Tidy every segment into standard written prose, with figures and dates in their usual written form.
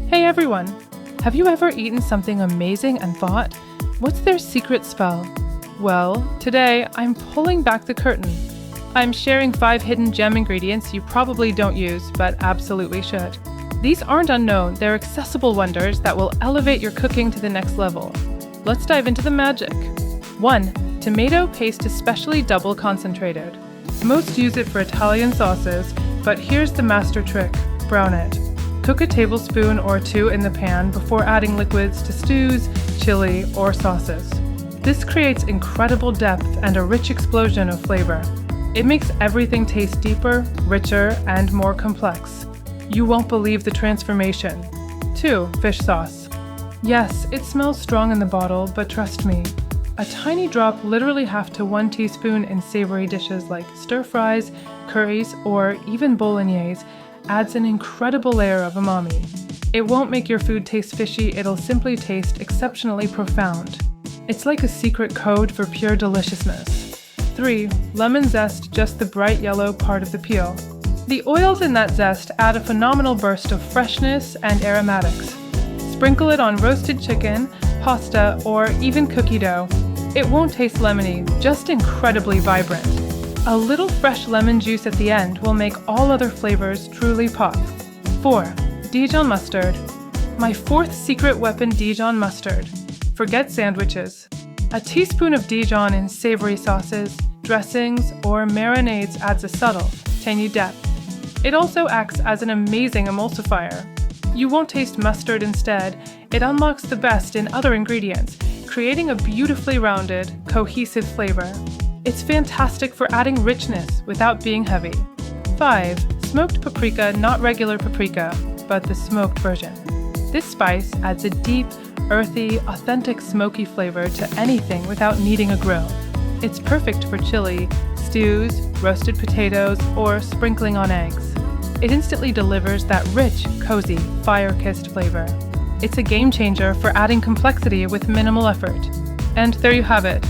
Hey everyone! Have you ever eaten something amazing and thought, what's their secret spell? Well, today I'm pulling back the curtain. I'm sharing 5 hidden gem ingredients you probably don't use, but absolutely should. These aren't unknown, they're accessible wonders that will elevate your cooking to the next level. Let's dive into the magic. 1. Tomato paste especially double concentrated. Most use it for Italian sauces, but here's the master trick: brown it. Cook a tablespoon or 2 in the pan before adding liquids to stews, chili, or sauces. This creates incredible depth and a rich explosion of flavor. It makes everything taste deeper, richer, and more complex. You won't believe the transformation. 2. Fish sauce. Yes, it smells strong in the bottle, but trust me, a tiny drop, literally half to 1 teaspoon in savory dishes like stir-fries, curries, or even bolognese, adds an incredible layer of umami. It won't make your food taste fishy, it'll simply taste exceptionally profound. It's like a secret code for pure deliciousness. 3. Lemon zest, just the bright yellow part of the peel. The oils in that zest add a phenomenal burst of freshness and aromatics. Sprinkle it on roasted chicken, pasta, or even cookie dough. It won't taste lemony, just incredibly vibrant. A little fresh lemon juice at the end will make all other flavors truly pop. 4. Dijon mustard. My 4th secret weapon: Dijon mustard. Forget sandwiches. A teaspoon of Dijon in savory sauces, dressings, or marinades adds a subtle, tangy depth. It also acts as an amazing emulsifier. You won't taste mustard instead, it unlocks the best in other ingredients, creating a beautifully rounded, cohesive flavor. It's fantastic for adding richness without being heavy. 5. Smoked paprika, not regular paprika, but the smoked version. This spice adds a deep, earthy, authentic smoky flavor to anything without needing a grill. It's perfect for chili, stews, roasted potatoes, or sprinkling on eggs. It instantly delivers that rich, cozy, fire-kissed flavor. It's a game changer for adding complexity with minimal effort. And there you have it.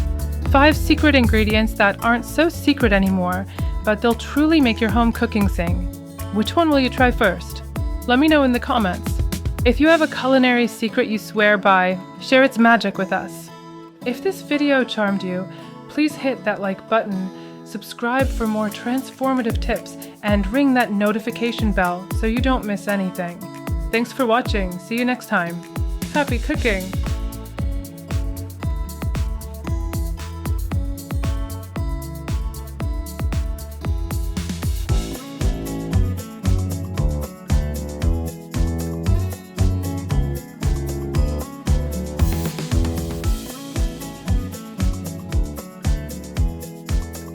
5 secret ingredients that aren't so secret anymore, but they'll truly make your home cooking sing. Which one will you try first? Let me know in the comments. If you have a culinary secret you swear by, share its magic with us. If this video charmed you, please hit that like button, subscribe for more transformative tips, and ring that notification bell so you don't miss anything. Thanks for watching. See you next time. Happy cooking!